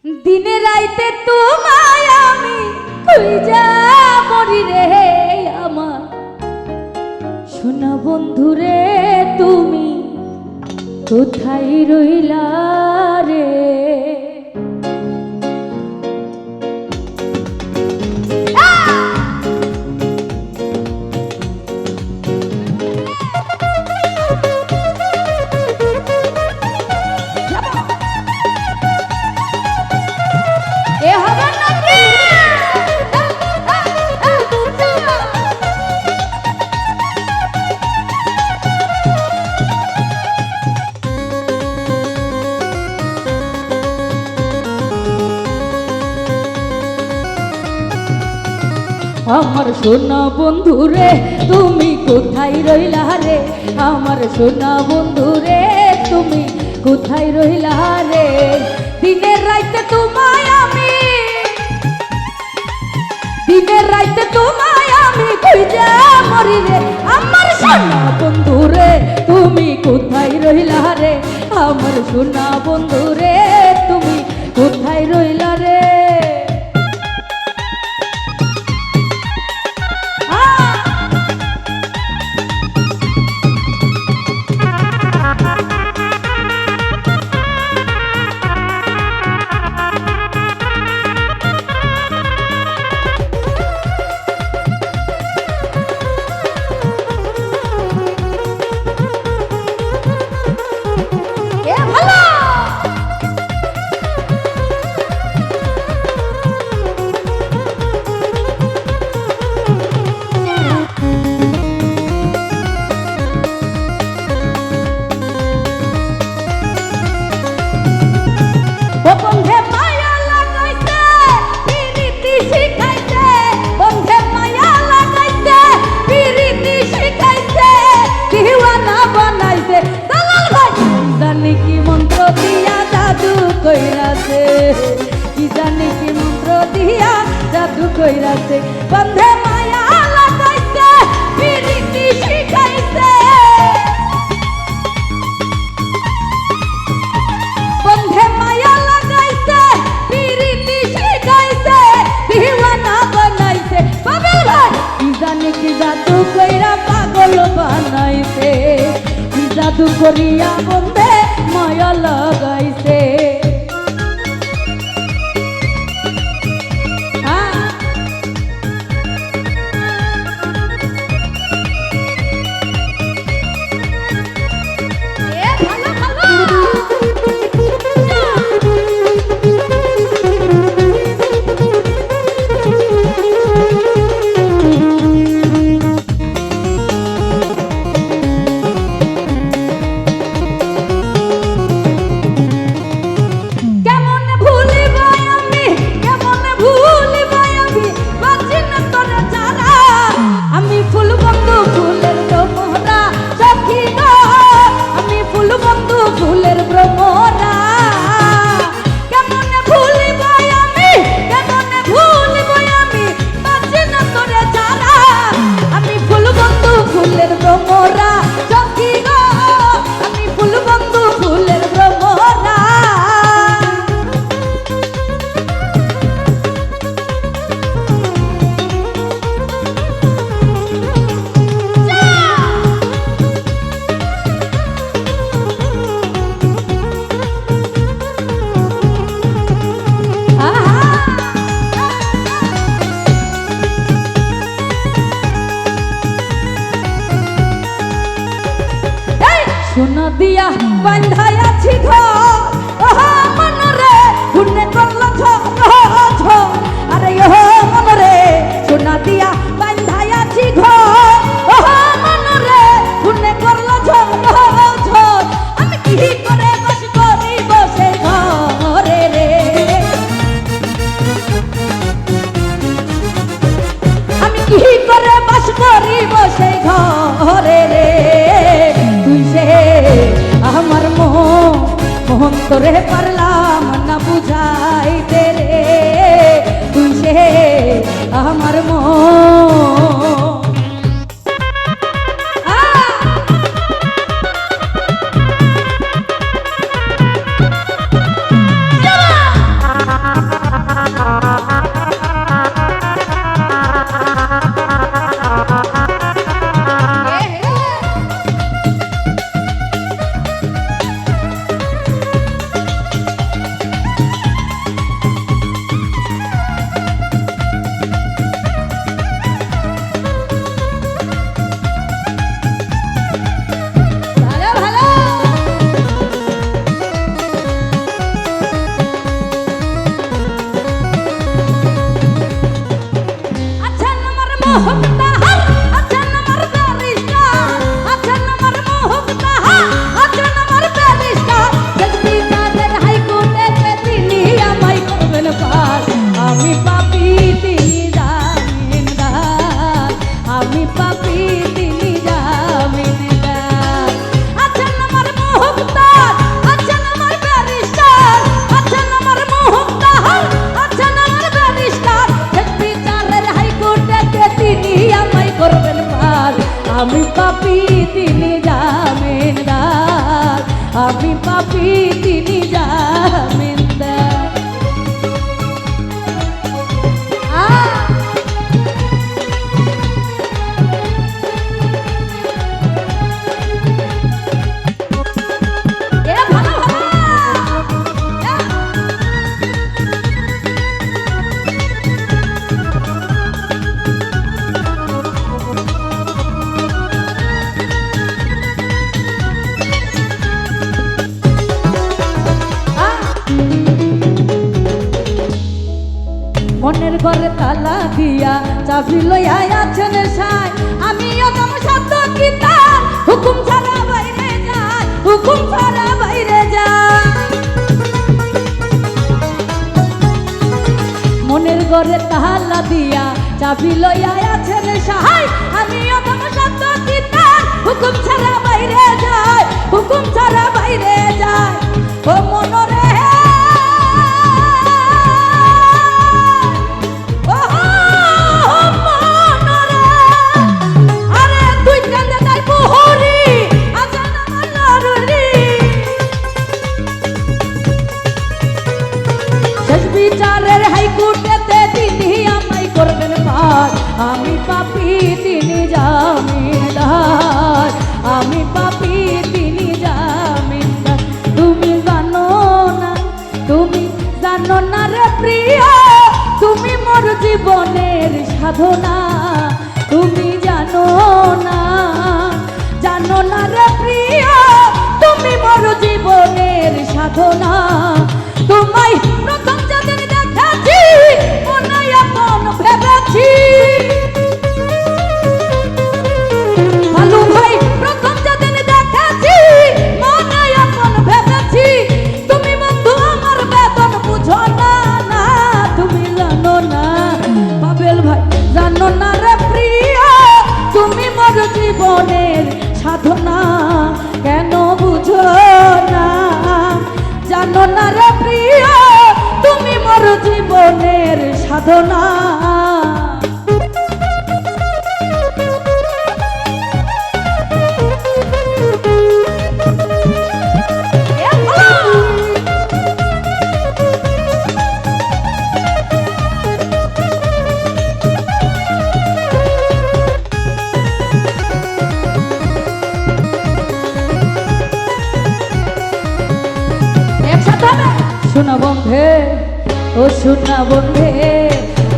দিনে রাইতে তোমায় আমি খুঁজা মরি রে আমার সোনা বন্ধু রে, তুমি কোথায় রইলা রে? আমার সোনা বন্ধু রে, তুমি কোথায় রইলা রে? আমার সোনা বন্ধু রে, তুমি কোথায় রইলা রে? দিনের রাইতে তোমায় আমি, দিনের রাইতে তোমায় আমি খুঁজা মরি রে। আমার সোনা বন্ধু রে, তুমি কোথায় রইলা রে? আমার সোনা বন্ধু রে, তুমি কোথায় রইলা রে? বন্ধে মায়া লাগাইছে, পিরিতি শিখাইছে, বন্ধে মায়া লাগাইছে, পিরিতি শিখাইছে, দিওয়ানা বানাইছে। দালাল ভাই জানি কি মন্ত্র দিয়া জাদু কইরাছে, কি জানি কি মন্ত্র দিয়া জাদু কইরাছে। বন্ধে মায়া লাগাইছে, পিরিতি শিখাইছে, বন্ধে মায়া লাগাইছে, পিরিতি শিখাইছে, দিওয়ানা বানাইছে। পাগল ভাই কি জানি কি জাদু কইরা পাগল বানাইছে, কি জাদু করিয়া বন্ধে মায়া লাগাইছে। সোনা দিয়া বান্ধাই আছি ঘর, ওহো মনরে ঘুরনে করল ঝড়, আরে ওহো মনরে সোনা দিয়া বান্ধাই আছি ঘর, ওহো মনরে ঘুরনে করল ঝড়। আমি কি করে বাস করি বসে ঘরে রে? আমি কি করে বাস করি বসে ঘরে রে? আমার মোহন তোরে পারলাম না বুঝাইতে রে, তুই সে আমার মন। তিনি জামিনদার, আমি পাপী তিনি জামিনদার। মনের ঘরে তালা দিয়া চাবি লইয়া আছেন সাই, আমিও তম শব্দ কি তার হুকুম ছাড়া বাইরে যায়, হুকুম ছাড়া বাইরে যায়। মনের ঘরে তালা দিয়া চাবি লইয়া আছেন সাই, আমিও তম শব্দ কি তার হুকুম ছাড়া বাইরে যায়, হুকুম ছাড়া বাইরে যায়। ও মনরে বিচারের হাইকোর্টেতে তিনি আমায় করবেন পার, আমি পাপী তিনি জামিনদার, আমি পাপী তিনি জামিনদার। তুমি জানো না, তুমি জানো না রে প্রিয়, তুমি মোর জীবনের সাধনা, তুমি জানো না, জানো না রে প্রিয়, তুমি মোর জীবনের সাধনা। তোমায় প্রথম যেদিন দেখেছি মনে আপন ভেবেছি, ভালু ভাই প্রথম যেদিন দেখেছি মনে আপন ভেবেছি। তুমি বন্ধু আমার বেদন বুঝো না, না তুমি জানো না, পাবেল ভাই জানো না রে প্রিয়, তুমি মোর জীবনের সাধনা, কেন বুঝো না, জানো না রে প্রিয়, তুমি মোর জীবনের সাধনা। শোনা বন্ধে, ও শোনা বন্ধে,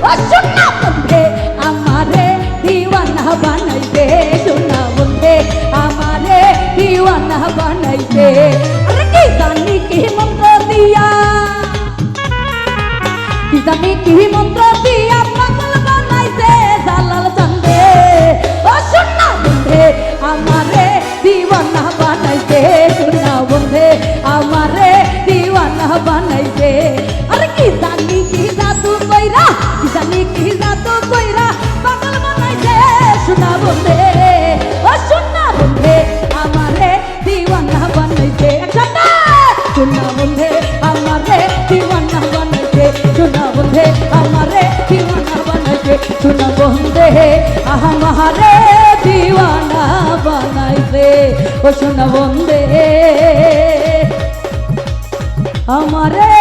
ও শোনা বন্ধে, আমারে দিওয়ানা বানাইবে, শোনা বন্ধে আমারে দিওয়ানা বানাইবে। আরে কি জানি কি মন্ত্র দিয়া, কি জানি কি মন্ত্র দিয়া পাগল বানাইছে জালাল চান্দে। ও শোনা বন্ধে আমারে দিওয়ানা বানাইছে, শোনা বন্ধে আমারে দিওয়ানা বানাইছে। আরে কি জানি কি জাদু কইরা, কি জানি কি জাদু কইরা পাগল বানাইছে শোনা বন্ধে। ও শোনা বন্ধে আমারে দিওয়ানা বানাইছে, একসাথে শোনা বন্ধে আমারে দিওয়ানা বানাইছে, শোনা বন্ধে আমারে দিওয়ানা বানাইছে, শোনা বন্ধে আমারে দিওয়ানা বানাইছে। ও শোনা বন্ধে আমারে